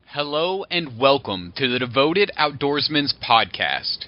Hello and welcome to the Devoted Outdoorsman Podcast.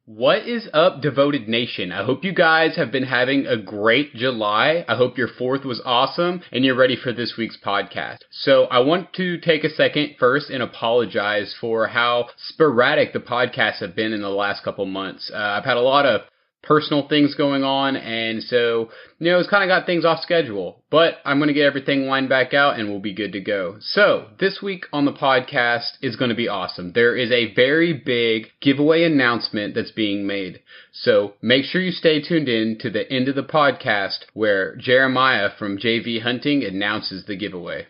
What is up, Devoted Nation? I hope you guys have been having a great July. I hope your 4th was awesome and you're ready for this week's podcast. So I want to take a second first and apologize for how sporadic the podcasts have been in the last couple months. I've had a lot of personal things going on, and so, it's kind of got things off schedule. But I'm going to get everything lined back out, and we'll be good to go. So, this week on the podcast is going to be awesome. There is a very big giveaway announcement that's being made. So, make sure you stay tuned in to the end of the podcast where Jeremiah from JV Hunting announces the giveaway.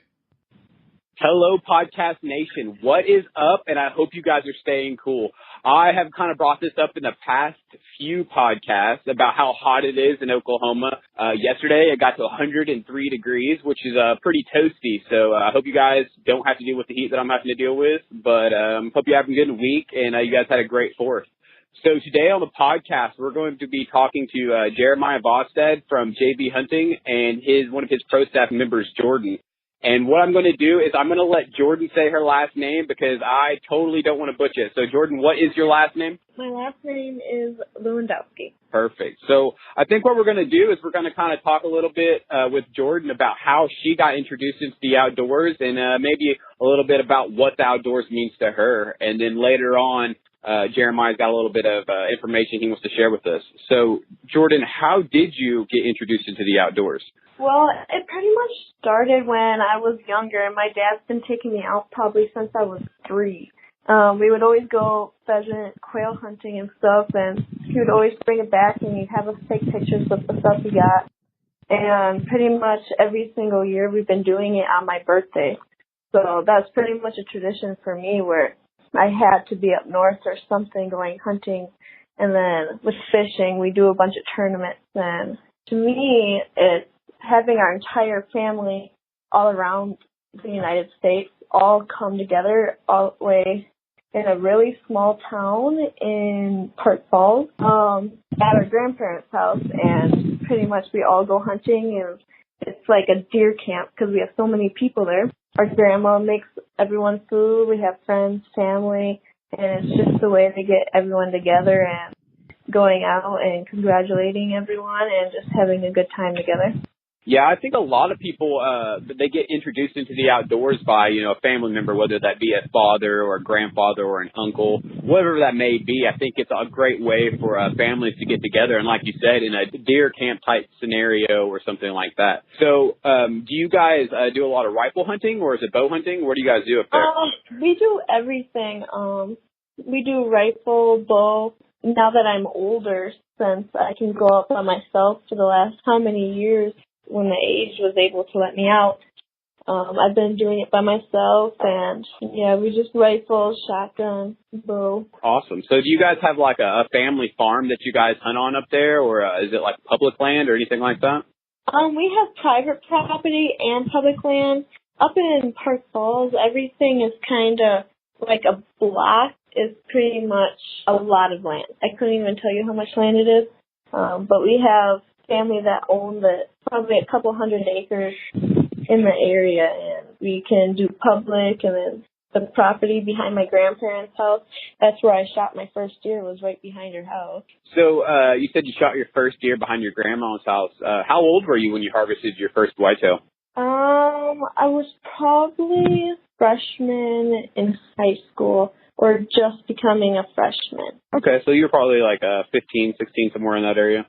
Hello, Podcast Nation. What is up? And I hope you guys are staying cool. I have kind of brought this up in the past few podcasts about how hot it is in Oklahoma. Yesterday, it got to 103 degrees, which is pretty toasty. So I hope you guys don't have to deal with the heat that I'm having to deal with. But hope you're having a good week, and you guys had a great 4th. So today on the podcast, we're going to be talking to Jeremiah Bostad from JV Hunting and one of his pro staff members, Jordan. And what I'm going to do is I'm going to let Jordan say her last name because I totally don't want to butcher it. So, Jordan, what is your last name? My last name is Lewandowski. Perfect. So I think what we're going to do is we're going to kind of talk a little bit with Jordan about how she got introduced into the outdoors and maybe a little bit about what the outdoors means to her. And then later on, Jeremiah's got a little bit of information he wants to share with us. So, Jordan, how did you get introduced into the outdoors? Well, it pretty much started when I was younger, and my dad's been taking me out probably since I was 3. We would always go pheasant, quail hunting and stuff, and he would always bring it back, and he'd have us take pictures of the stuff he got. And pretty much every single year we've been doing it on my birthday. So that's pretty much a tradition for me where I had to be up north or something going hunting. And then with fishing, we do a bunch of tournaments. And to me, it's having our entire family all around the United States all come together all the way in a really small town in Park Falls at our grandparents' house. And pretty much we all go hunting, and it's like a deer camp because we have so many people there. Our grandma makes everyone food. We have friends, family, and it's just a way to get everyone together and going out and congratulating everyone and just having a good time together. Yeah, I think a lot of people, they get introduced into the outdoors by, a family member, whether that be a father or a grandfather or an uncle, whatever that may be. I think it's a great way for families to get together. And like you said, in a deer camp type scenario or something like that. So, do you guys do a lot of rifle hunting or is it bow hunting? What do you guys do up there? We do everything. We do rifle, bow. Now that I'm older, since I can go out by myself for the last how many years, when the age was able to let me out. I've been doing it by myself, and we just rifle, shotgun, bow. Awesome. So do you guys have like a family farm that you guys hunt on up there, or is it like public land or anything like that? We have private property and public land. Up in Park Falls, everything is kind of like a block is pretty much a lot of land. I couldn't even tell you how much land it is, but we have family that own probably a couple 100 acres in the area, and we can do public, and then the property behind my grandparents' house, that's where I shot my first deer, was right behind her house. So you said you shot your first deer behind your grandma's house. How old were you when you harvested your first whitetail? I was probably a freshman in high school, or just becoming a freshman. Okay, so you were probably like 15, 16, somewhere in that area?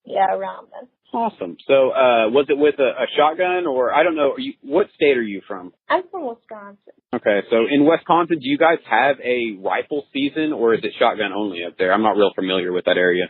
Yeah, around then. Awesome. So was it with a shotgun, or I don't know, what state are you from? I'm from Wisconsin. Okay, so in Wisconsin, do you guys have a rifle season, or is it shotgun only up there? I'm not real familiar with that area.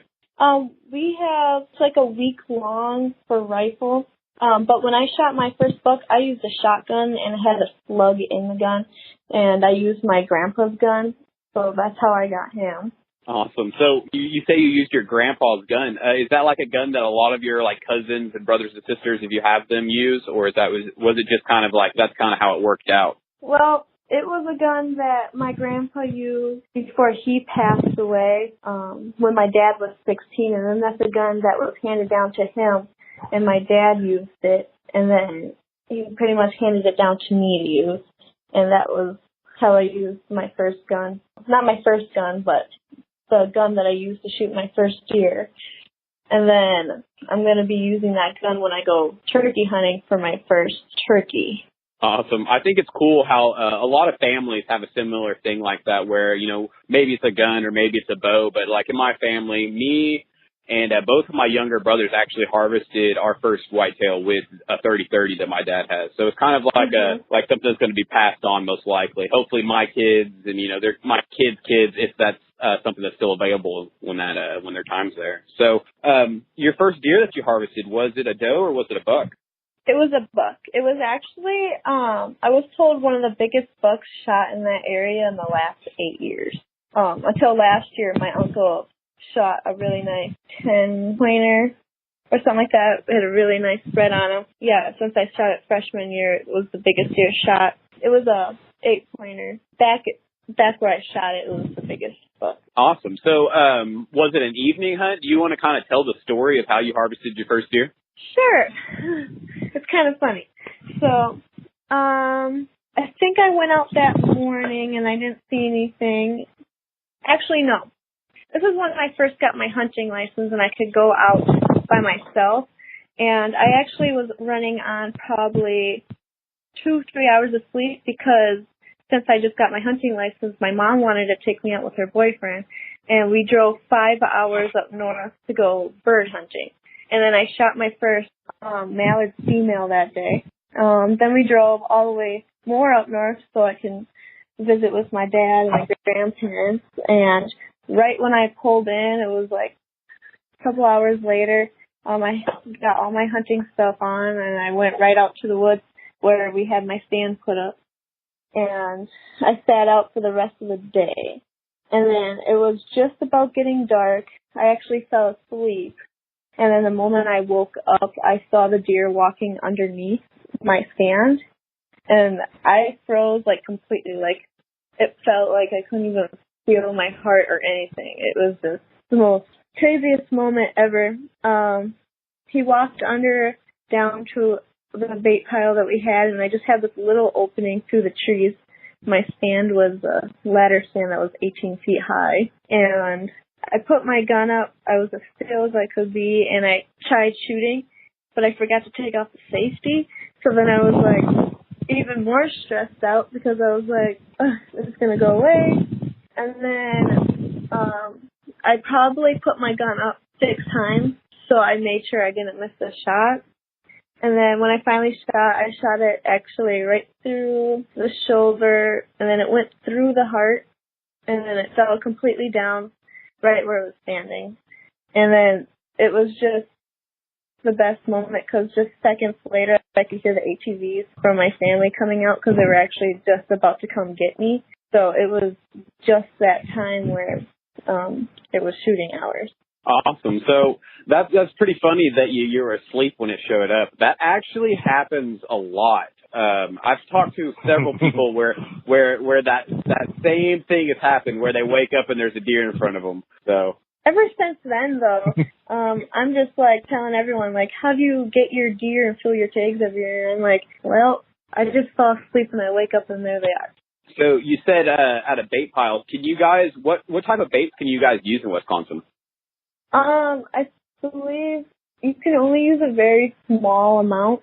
We have, it's like a week long for rifle. But when I shot my first buck, I used a shotgun, and it had a slug in the gun, and I used my grandpa's gun, so that's how I got him. Awesome. So you say you used your grandpa's gun. Is that like a gun that a lot of your like cousins and brothers and sisters, if you have them, use, or is that was it just kind of like that's kind of how it worked out? Well, it was a gun that my grandpa used before he passed away when my dad was 16, and then that's a gun that was handed down to him and my dad used it, and then he pretty much handed it down to me to use, and that was how I used my first gun. Not my first gun, but the gun that I used to shoot my first deer. And then I'm going to be using that gun when I go turkey hunting for my first turkey. Awesome. I think it's cool how a lot of families have a similar thing like that where, maybe it's a gun or maybe it's a bow. But like in my family, me and both of my younger brothers actually harvested our first whitetail with a 30-30 that my dad has. So it's kind of like like something that's going to be passed on most likely. Hopefully my kids and, they're my kids' kids, if that's something that's still available when their time's there. So your first deer that you harvested, was it a doe or was it a buck? It was a buck. It was actually, I was told one of the biggest bucks shot in that area in the last 8 years. Until last year, my uncle shot a really nice 10-pointer or something like that. It had a really nice spread on him. Yeah, since I shot it freshman year, it was the biggest deer shot. It was a 8-pointer. Back where I shot it, it was the biggest buck. Awesome. So was it an evening hunt? Do you want to kind of tell the story of how you harvested your first deer? Sure. It's kind of funny. So, I think I went out that morning and I didn't see anything. Actually, no. This is when I first got my hunting license and I could go out by myself. And I actually was running on probably 2-3 hours of sleep because since I just got my hunting license, my mom wanted to take me out with her boyfriend. And we drove 5 hours up north to go bird hunting. And then I shot my first mallard female that day. Then we drove all the way more up north so I can visit with my dad and my grandparents. And right when I pulled in, it was like a couple hours later, I got all my hunting stuff on and I went right out to the woods where we had my stand put up. And I sat out for the rest of the day. And then it was just about getting dark. I actually fell asleep. And then the moment I woke up, I saw the deer walking underneath my stand. And I froze, like, completely. Like, it felt like I couldn't even feel my heart or anything. It was just the most craziest moment ever. He walked down to the bait pile that we had, and I just had this little opening through the trees. My stand was a ladder stand that was 18 feet high. And I put my gun up. I was as still as I could be, and I tried shooting, but I forgot to take off the safety. So then I was, like, even more stressed out because I was like, it's going to go away. And then I probably put my gun up 6 times, so I made sure I didn't miss a shot. And then when I finally shot, I shot it actually right through the shoulder, and then it went through the heart, and then it fell completely down right where it was standing. And then it was just the best moment because just seconds later, I could hear the ATVs from my family coming out because they were actually just about to come get me. So it was just that time where it was shooting hours. Awesome. So that's pretty funny that you were asleep when it showed up. That actually happens a lot. I've talked to several people where that same thing has happened, where they wake up and there's a deer in front of them. So ever since then, though, I'm just like telling everyone, like, how do you get your deer and fill your tags every year? I'm like, well, I just fall asleep and I wake up and there they are. So you said at a bait pile. Can you guys what type of baits can you guys use in Wisconsin? I believe you can only use a very small amount.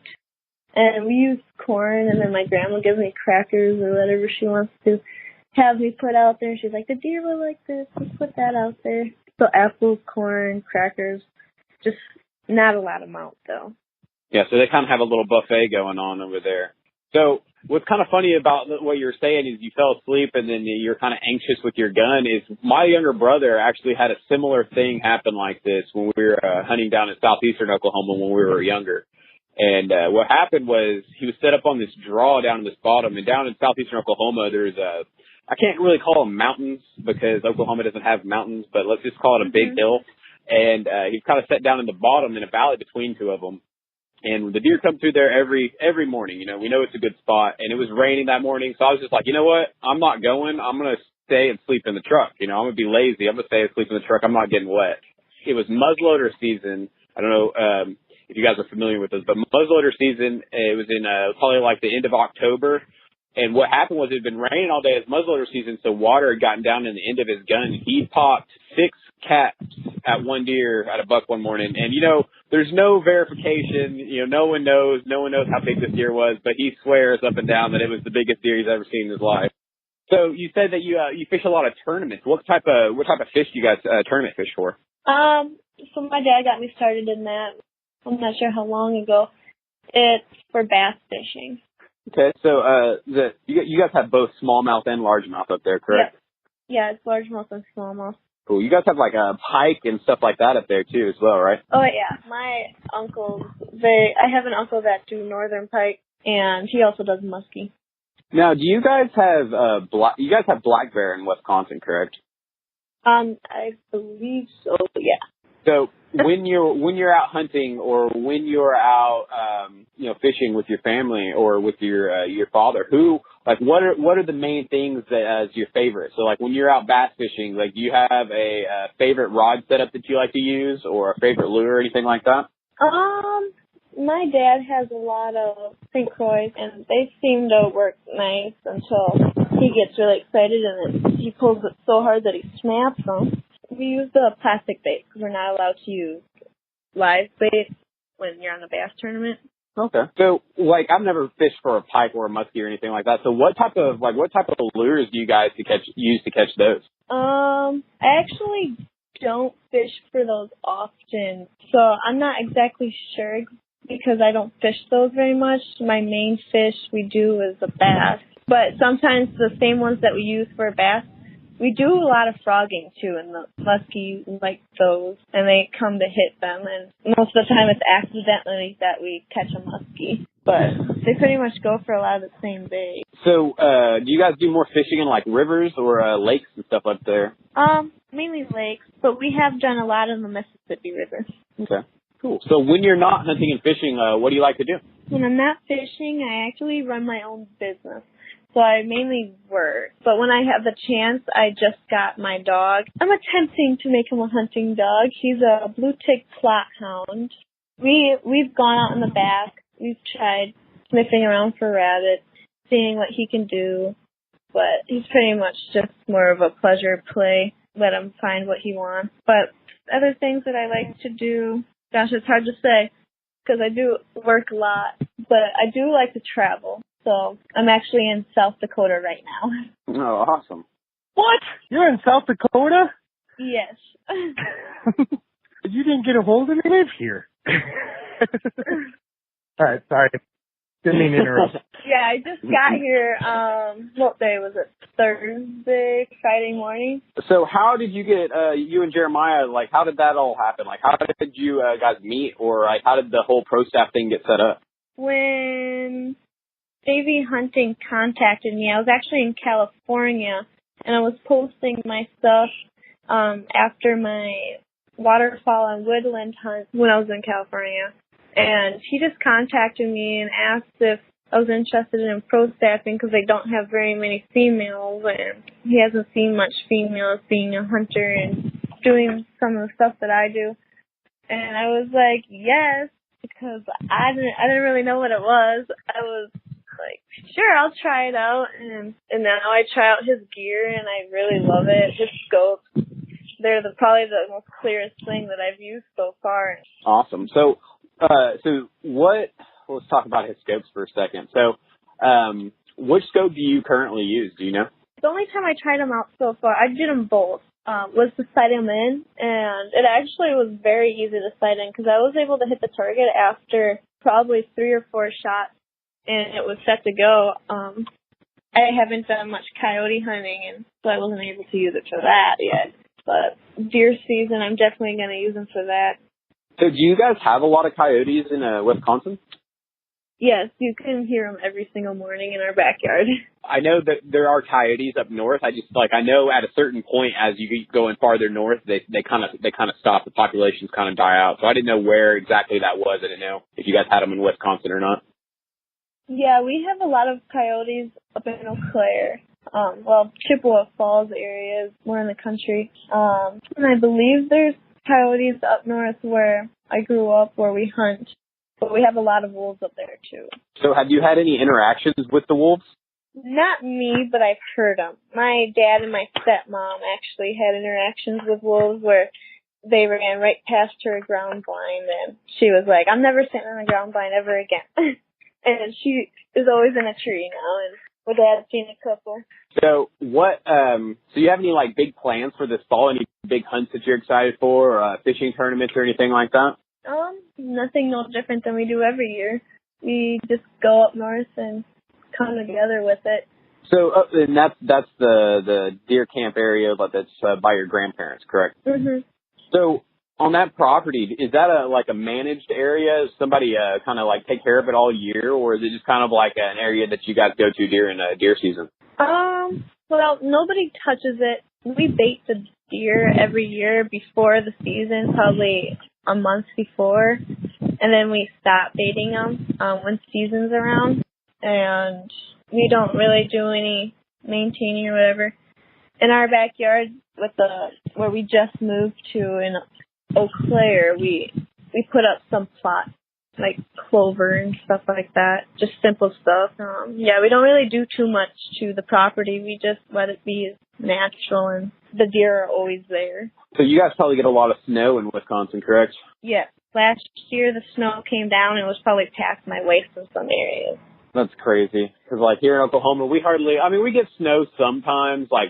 And we use corn, and then my grandma gives me crackers or whatever she wants to have me put out there. She's like, the deer will like this. Let's put that out there. So apples, corn, crackers, just not a lot of amount, though. Yeah, so they kind of have a little buffet going on over there. So what's kind of funny about what you're saying is you fell asleep and then you're kind of anxious with your gun is my younger brother actually had a similar thing happen like this when we were hunting down in southeastern Oklahoma when we were younger. And what happened was he was set up on this draw down in this bottom. And down in southeastern Oklahoma, there's I can't really call them mountains because Oklahoma doesn't have mountains, but let's just call it a big hill. And he's kind of set down in the bottom in a valley between two of them. And the deer come through there every morning. You know, we know it's a good spot. And it was raining that morning. So I was just like, you know what? I'm not going. I'm going to stay and sleep in the truck. You know, I'm going to be lazy. I'm going to stay and sleep in the truck. I'm not getting wet. It was muzzleloader season. I don't know. if you guys are familiar with this. But muzzleloader season, it was in probably like the end of October. And what happened was it had been raining all day as muzzleloader season, so water had gotten down in the end of his gun. He popped 6 caps at one deer at a buck one morning. And, there's no verification. No one knows how big this deer was, but he swears up and down that it was the biggest deer he's ever seen in his life. So you said that you fish a lot of tournaments. What type of fish do you guys tournament fish for? So my dad got me started in that. I'm not sure how long ago. It's for bass fishing. Okay, so you guys have both smallmouth and largemouth up there, correct? Yeah, it's largemouth and smallmouth. Cool. You guys have like a pike and stuff like that up there too, as well, right? Oh yeah, my uncles. I have an uncle that do northern pike, and he also does muskie. Now, do you guys have black bear in Wisconsin, correct? I believe so. Yeah. So when you're out hunting or when you're out fishing with your family or with your father, what are the main things that as your favorite? So like when you're out bass fishing, like do you have a favorite rod setup that you like to use or a favorite lure or anything like that? My dad has a lot of St. Croix, and they seem to work nice until he gets really excited and then he pulls it so hard that he snaps them. We use the plastic bait because we're not allowed to use live bait when you're on a bass tournament. Okay. So, I've never fished for a pike or a muskie or anything like that. So, what type of lures do you guys use to catch those? I actually don't fish for those often, so I'm not exactly sure because I don't fish those very much. My main fish we do is a bass, but sometimes the same ones that we use for a bass, we do a lot of frogging too, and the muskie like those, and they come to hit them, and most of the time it's accidentally that we catch a muskie, but they pretty much go for a lot of the same bait. So, do you guys do more fishing in like rivers or lakes and stuff up there? Mainly lakes, but we have done a lot in the Mississippi River. Okay, cool. So when you're not hunting and fishing, what do you like to do? When I'm not fishing, I actually run my own business. So I mainly work. But when I have the chance, I just got my dog. I'm attempting to make him a hunting dog. He's a blue tick plot hound. We've gone out in the back. We've tried sniffing around for rabbits, seeing what he can do. But he's pretty much just more of a pleasure play. Let him find what he wants. But other things that I like to do, gosh, it's hard to say because I do work a lot. But I do like to travel. So I'm actually in South Dakota right now. Oh, awesome. What? You're in South Dakota? Yes. You didn't get a hold of me? Live here. All right, sorry. Didn't mean to interrupt. Yeah, I just got here, what day was it? Thursday, Friday morning. So how did you get, you and Jeremiah, how did that all happen? How did you guys meet, or how did the whole pro staff thing get set up? When Davey Hunting contacted me, I was actually in California, and I was posting my stuff after my waterfall and woodland hunt when I was in California. And he just contacted me and asked if I was interested in pro staffing because they don't have very many females, and he hasn't seen much females being a hunter and doing some of the stuff that I do. And I was like, yes, because I didn't really know what it was. I was like, sure, I'll try it out. And now I try out his gear, and I really love it. His scopes, they're probably the most clearest thing that I've used so far. Awesome. So let's talk about his scopes for a second. So, which scope do you currently use? Do you know? The only time I tried them out so far, I did them both, was to sight them in, and it actually was very easy to sight in because I was able to hit the target after probably 3 or 4 shots, and it was set to go. I haven't done much coyote hunting, and so I wasn't able to use it for that yet. But deer season, I'm definitely going to use them for that. So do you guys have a lot of coyotes in Wisconsin? Yes, you can hear them every single morning in our backyard. I know that there are coyotes up north. I just I know at a certain point as you keep going farther north, they kind of stop. The populations kind of die out. So I didn't know where exactly that was. I didn't know if you guys had them in Wisconsin or not. Yeah, we have a lot of coyotes up in Eau Claire. Chippewa Falls area is more in the country. And I believe there's coyotes up north where I grew up where we hunt, but we have a lot of wolves up there too. So have you had any interactions with the wolves? Not me, but I've heard them. My dad and my stepmom actually had interactions with wolves where they ran right past her ground blind, and she was like, I'm never sitting on a ground blind ever again. And she is always in a tree now, and my dad's seen a couple. So so you have any like big plans for this fall? Any big hunts that you're excited for, or fishing tournaments or anything like that? Nothing no different than we do every year. We just go up north and come together with it. So, and that's the deer camp area that's by your grandparents, correct? Mhm. So, on that property, is that a managed area? Does somebody kind of like take care of it all year, or is it just kind of like an area that you guys go to during deer season? Well, nobody touches it. We bait the deer every year before the season, probably a month before, and then we stop baiting them when season's around, and we don't really do any maintaining or whatever. In our backyard, where we just moved to in Eau Claire, we put up some plots, like clover and stuff like that, just simple stuff. We don't really do too much to the property. We just let it be natural, and the deer are always there. So you guys probably get a lot of snow in Wisconsin, correct? Yeah. Last year the snow came down and it was probably past my waist in some areas. That's crazy. Because like here in Oklahoma, we get snow sometimes. Like,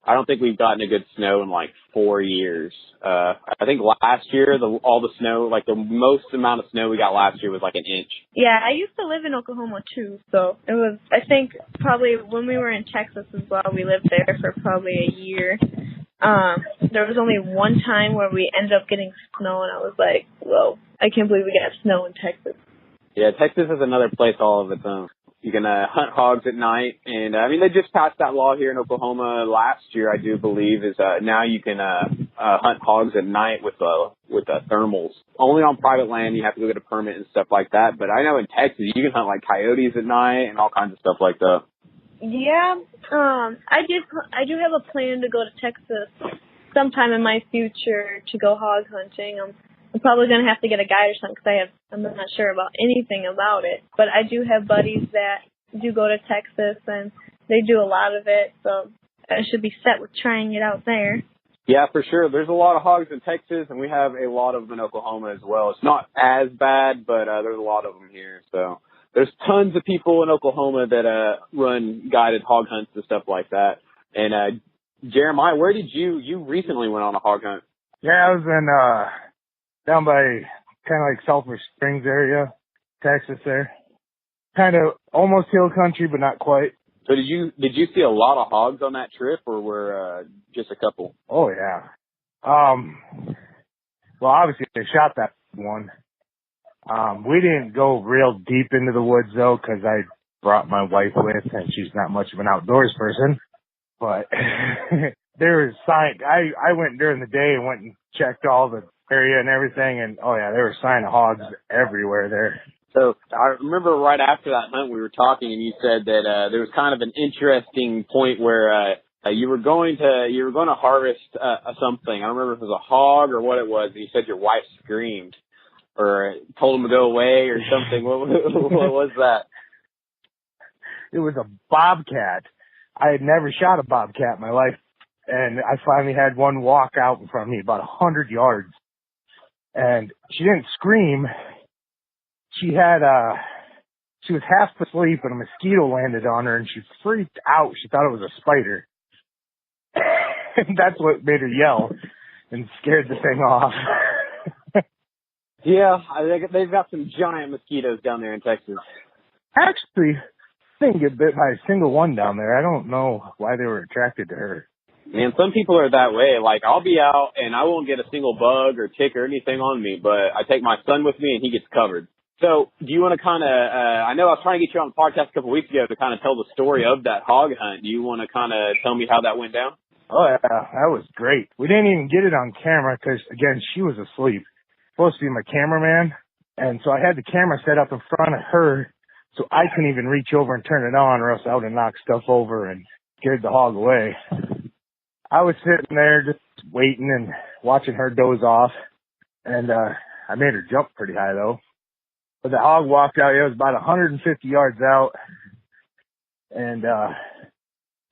I don't think we've gotten a good snow in like 4 years. I think last year, all the snow, like the most amount of snow we got last year was like an inch. Yeah, I used to live in Oklahoma too, so it was, I think probably when we were in Texas as well, we lived there for probably a year. There was only one time where we ended up getting snow, and I was like, whoa, I can't believe we got snow in Texas. Yeah, Texas is another place all of its own. You can hunt hogs at night, and they just passed that law here in Oklahoma last year, I do believe, is now you can hunt hogs at night with thermals. Only on private land, you have to go get a permit and stuff like that. But I know in Texas, you can hunt like coyotes at night and all kinds of stuff like that. Yeah, I do have a plan to go to Texas sometime in my future to go hog hunting. I'm probably going to have to get a guide or something because I'm not sure about anything about it. But I do have buddies that do go to Texas, and they do a lot of it, so I should be set with trying it out there. Yeah, for sure. There's a lot of hogs in Texas, and we have a lot of them in Oklahoma as well. It's not as bad, but there's a lot of them here. So there's tons of people in Oklahoma that run guided hog hunts and stuff like that. And Jeremiah, where did you recently went on a hog hunt? Yeah, I was in down by kind of like Sulphur Springs area, Texas there. Kind of almost hill country, but not quite. So did you see a lot of hogs on that trip, or were just a couple? Oh yeah. Well, obviously they shot that one. We didn't go real deep into the woods though, because I brought my wife with, and she's not much of an outdoors person. But there was sign. I went during the day and went and checked all the area and everything, and oh yeah, there were sign of hogs everywhere there. So I remember right after that hunt we were talking, and you said that there was kind of an interesting point where you were going to harvest something. I don't remember if it was a hog or what it was. And you said your wife screamed or told him to go away or something. What was that? It was a bobcat. I had never shot a bobcat in my life, and I finally had one walk out in front of me about 100 yards. And she didn't scream. She was half asleep and a mosquito landed on her and she freaked out. She thought it was a spider. And that's what made her yell and scared the thing off. Yeah, they've got some giant mosquitoes down there in Texas. Actually, I didn't get bit by a single one down there. I don't know why they were attracted to her. Man, some people are that way. Like, I'll be out and I won't get a single bug or tick or anything on me, but I take my son with me and he gets covered. So, do you want to kind of, I know I was trying to get you on the podcast a couple of weeks ago to kind of tell the story of that hog hunt. Do you want to kind of tell me how that went down? Oh, yeah, that was great. We didn't even get it on camera because, again, she was asleep. Supposed to be my cameraman. And so I had the camera set up in front of her so I couldn't even reach over and turn it on, or else I would have knocked stuff over and scared the hog away. I was sitting there just waiting and watching her doze off. And I made her jump pretty high though. But the hog walked out. It was about 150 yards out. And, I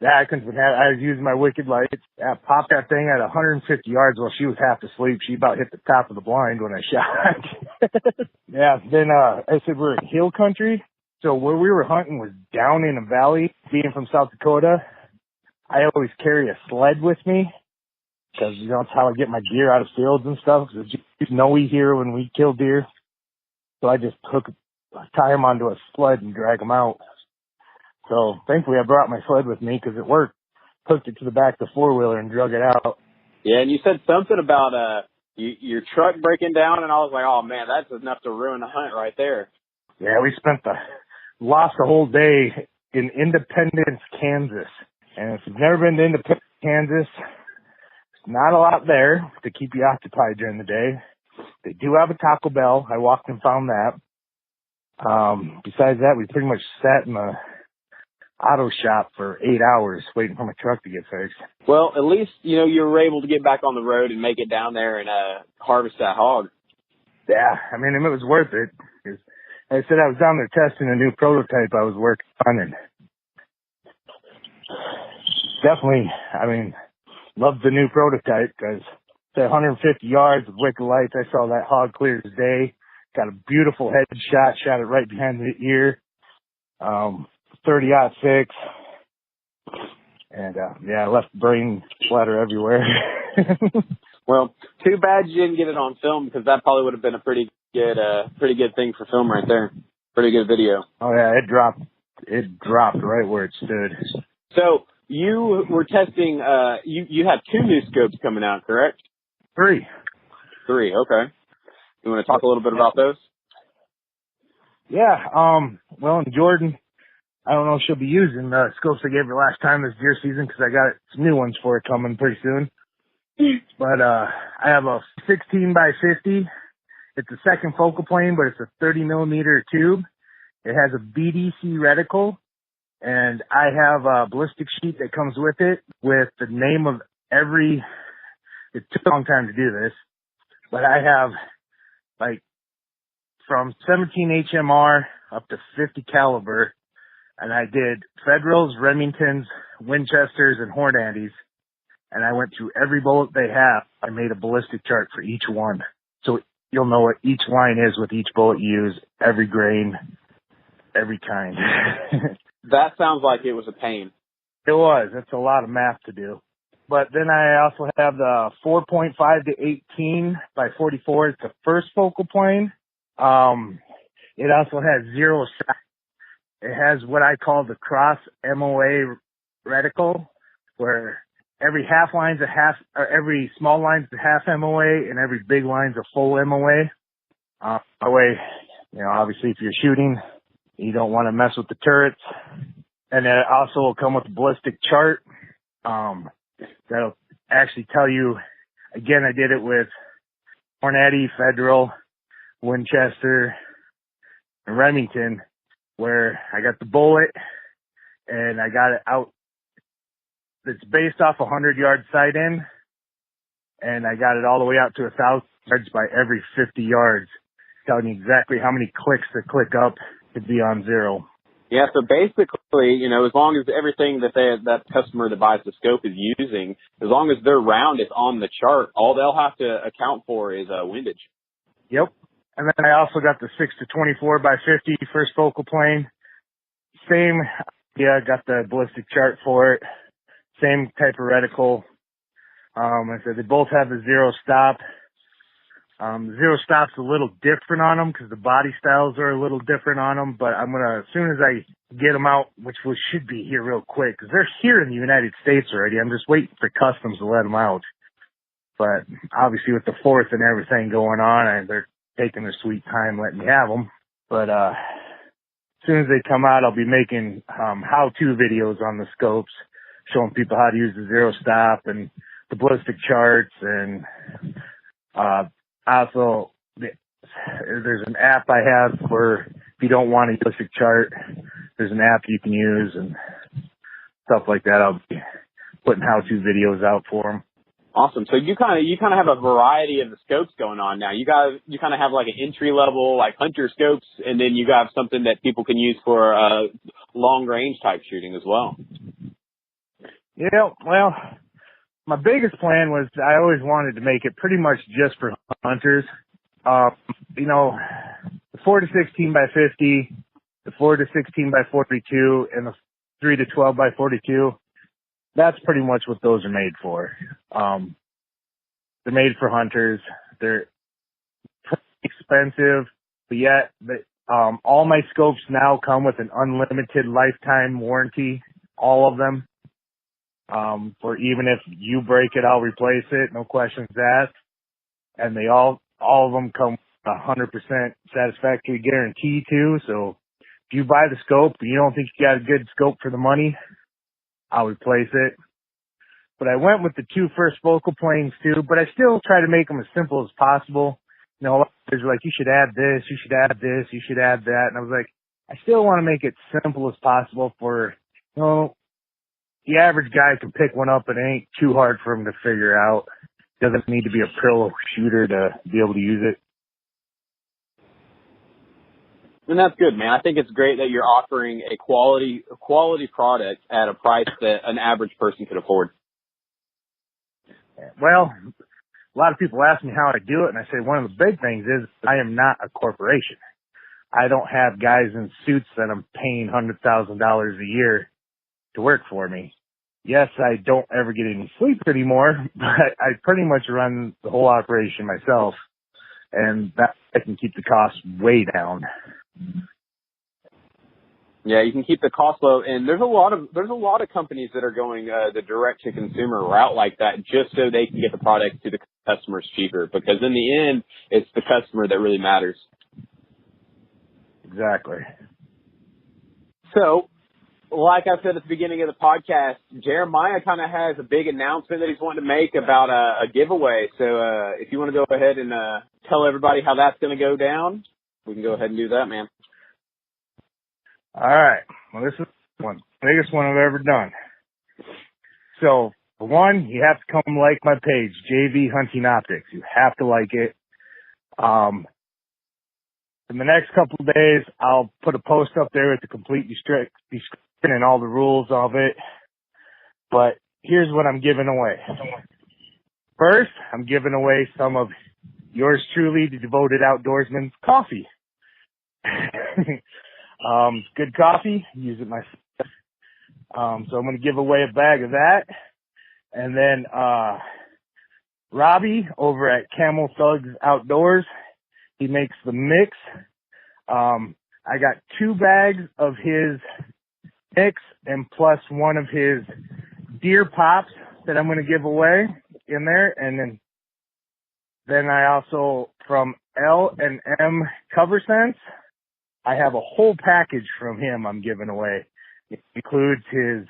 was using my wicked lights. I popped that thing at 150 yards while she was half asleep. She about hit the top of the blind when I shot. Yeah. Then, I said we're in hill country. So where we were hunting was down in a valley. Being from South Dakota, I always carry a sled with me because, that's how I get my deer out of fields and stuff. Cause it's snowy here when we kill deer. So I just tie them onto a sled and drag them out. So thankfully I brought my sled with me because it worked. Hooked it to the back of the four-wheeler and drug it out. Yeah, and you said something about your truck breaking down, and I was like, oh, man, that's enough to ruin the hunt right there. Yeah, we lost the whole day in Independence, Kansas. And if you've never been to Independence, Kansas, there's not a lot there to keep you occupied during the day. They do have a Taco Bell. I walked and found that. Besides that, we pretty much sat in the auto shop for 8 hours waiting for my truck to get fixed. Well, at least, you were able to get back on the road and make it down there and harvest that hog. Yeah, I mean, it was worth it. Cause I said I was down there testing a new prototype I was working on, and definitely, loved the new prototype because at 150 yards with wicked lights, I saw that hog clear as day. Got a beautiful headshot, shot it right behind the ear. 30-06. And, I left brain splatter everywhere. Well, too bad you didn't get it on film because that probably would have been a pretty good thing for film right there. Pretty good video. Oh yeah, it dropped right where it stood. So you were testing, you had 2 new scopes coming out, correct? 3. 3, okay. You want to talk a little bit about those? Yeah, well, in Jordan, I don't know if she'll be using the scopes I gave her last time this deer season because I got some new ones for her coming pretty soon. But I have a 16 by 50. It's a second focal plane, but it's a 30 millimeter tube. It has a BDC reticle, and I have a ballistic sheet that comes with it with the name of every. It took a long time to do this, but I have from 17 HMR up to 50 caliber. And I did Federals, Remingtons, Winchesters, and Hornadys. And I went through every bullet they have. I made a ballistic chart for each one. So you'll know what each line is with each bullet you use, every grain, every kind. That sounds like it was a pain. It was. It's a lot of math to do. But then I also have the 4.5 to 18 by 44. It's the first focal plane. It also has 0 shots. It has what I call the cross MOA reticle, where every half line's every small line's a half MOA and every big line's a full MOA. That way, obviously if you're shooting, you don't want to mess with the turrets. And it also will come with a ballistic chart. That'll actually tell you, again, I did it with Hornady, Federal, Winchester, and Remington, where I got the bullet and I got it out. It's based off 100-yard sight in, and I got it all the way out to 1,000 yards by every 50 yards, telling you exactly how many clicks to click up to be on 0. Yeah, so basically, as long as everything that customer that buys the scope is using, as long as their round is on the chart, all they'll have to account for is windage. Yep. And then I also got the 6 to 24 by 50 first focal plane. Same, got the ballistic chart for it. Same type of reticle. I said they both have the 0 stop. 0 stop's a little different on them because the body styles are a little different on them. But I'm going to, as soon as I get them out, which should be here real quick, because they're here in the United States already. I'm just waiting for customs to let them out. But obviously with the 4th and everything going on, they're taking their sweet time letting me have them. But as soon as they come out, I'll be making how-to videos on the scopes, showing people how to use the 0 stop and the ballistic charts. And also, there's an app I have for if you don't want a ballistic chart, there's an app you can use and stuff like that. I'll be putting how-to videos out for them. Awesome. So you kind of have a variety of the scopes going on now. You kind of have like an entry level, like hunter scopes, and then you got something that people can use for long range type shooting as well. Yeah, well, my biggest plan was I always wanted to make it pretty much just for hunters. You know, the 4 to 16 by 50, the 4 to 16 by 42, and the 3 to 12 by 42. That's pretty much what those are made for. They're made for hunters. They're pretty expensive, but yet all my scopes now come with an unlimited lifetime warranty. All of them. For even if you break it, I'll replace it. No questions asked. And they all of them come with 100% satisfactory guarantee too. So if you buy the scope and you don't think you got a good scope for the money, I'll replace it. But I went with the 2 first focal planes too, but I still try to make them as simple as possible. You know, there's like, you should add this, you should add this, you should add that. And I was like, I still want to make it simple as possible for, you know, the average guy can pick one up and it ain't too hard for him to figure out. Doesn't need to be a pro shooter to be able to use it. And that's good, man. I think it's great that you're offering a quality product at a price that an average person could afford. Well, a lot of people ask me how I do it, and I say one of the big things is I am not a corporation. I don't have guys in suits that I'm paying $100,000 a year to work for me. Yes, I don't ever get any sleep anymore, but I pretty much run the whole operation myself, and that I can keep the costs way down. Yeah, you can keep the cost low, and there's a lot of companies that are going the direct to consumer route like that, just so they can get the product to the customers cheaper. Because in the end, it's the customer that really matters. Exactly. So, like I said at the beginning of the podcast, Jeremiah kind of has a big announcement that he's wanting to make about a giveaway. So, if you want to go ahead and tell everybody how that's going to go down, we can go ahead and do that, man. All right. Well, this is the biggest one I've ever done. So, for one, you have to come like my page, JV Hunting Optics. You have to like it. In the next couple of days, I'll put a post up there with the complete description and all the rules of it. But here's what I'm giving away. First, I'm giving away some of yours truly, the Devoted Outdoorsman coffee. Good coffee. Use it myself. So I'm going to give away a bag of that. And then, Robbie over at Camel Thugs Outdoors, he makes the mix. I got 2 bags of his mix and plus one of his deer pops that I'm going to give away in there. And then I also, from L&M Cover Sense, I have a whole package from him I'm giving away. It includes his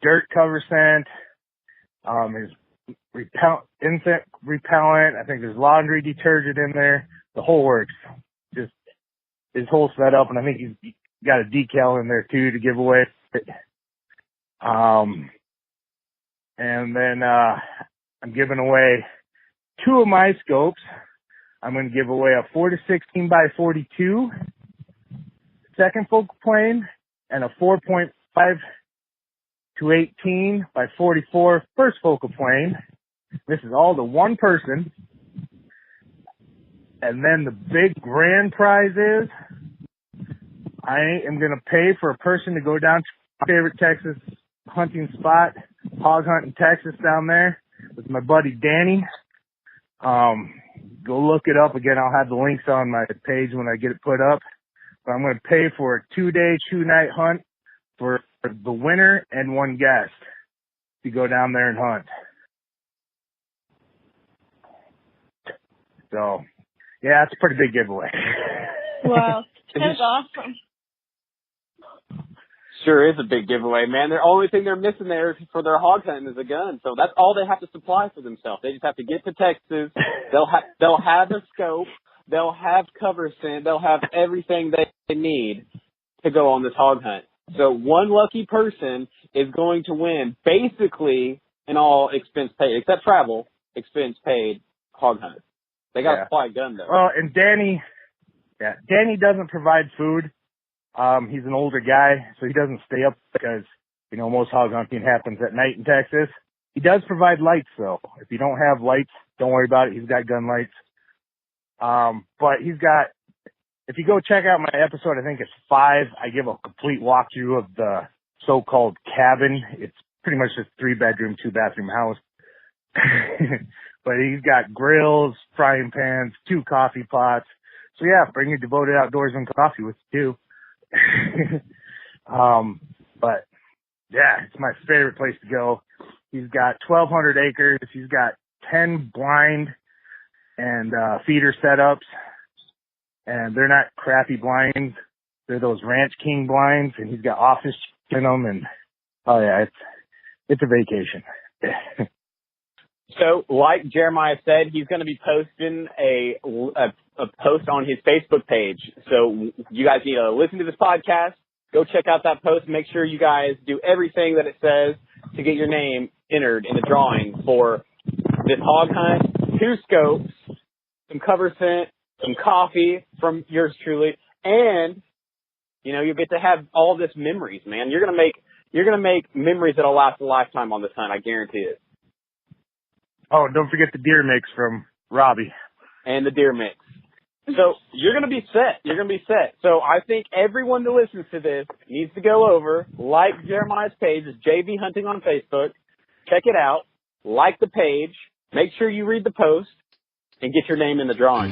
dirt cover scent, his insect repellent. I think there's laundry detergent in there. The whole works. Just his whole setup, and I think he's got a decal in there too to give away. And then I'm giving away 2 of my scopes. I'm going to give away a 4 to 16 by 42 second focal plane and a 4.5 to 18 by 44 first focal plane. This is all to one person. And then the big grand prize is I am going to pay for a person to go down to my favorite Texas hunting spot, hog hunting Texas down there with my buddy Danny. Go look it up. Again, I'll have the links on my page when I get it put up. But I'm going to pay for a 2-day, 2-night hunt for the winner and one guest to go down there and hunt. So, yeah, it's a pretty big giveaway. Wow, that's awesome. Sure is a big giveaway, man. The only thing they're missing there for their hog hunting is a gun. So that's all they have to supply for themselves. They just have to get to Texas. They'll have a scope. They'll have cover scent. They'll have everything they need to go on this hog hunt. So one lucky person is going to win basically and all expense paid, except travel, expense paid hog hunt. They got to fly a gun, though. Well, and Danny doesn't provide food. He's an older guy, so he doesn't stay up because, you know, most hog hunting happens at night in Texas. He does provide lights, though. If you don't have lights, don't worry about it. He's got gun lights. But if you go check out my episode, I think it's 5, I give a complete walkthrough of the so-called cabin. It's pretty much just 3-bedroom, 2-bathroom house. But he's got grills, frying pans, 2 coffee pots. So yeah, bring your Devoted Outdoorsman coffee with you too. But yeah, it's my favorite place to go. He's got 1,200 acres. He's got 10 blind and feeder setups, and they're not crappy blinds. They're those Ranch King blinds, and he's got office in them. And oh yeah, it's a vacation. So, like Jeremiah said, he's going to be posting a post on his Facebook page. So you guys need to listen to this podcast. Go check out that post. Make sure you guys do everything that it says to get your name entered in the drawing for this hog hunt, 2 scopes, some cover scent, some coffee from yours truly, and you know, you'll get to have all this memories, man. You're gonna make memories that'll last a lifetime on this hunt. I guarantee it. Oh, don't forget the deer mix from Robbie. And the deer mix. So you're going to be set. You're going to be set. So I think everyone that listens to this needs to go over, like Jeremiah's page, it's JV Hunting on Facebook. Check it out. Like the page. Make sure you read the post and get your name in the drawing.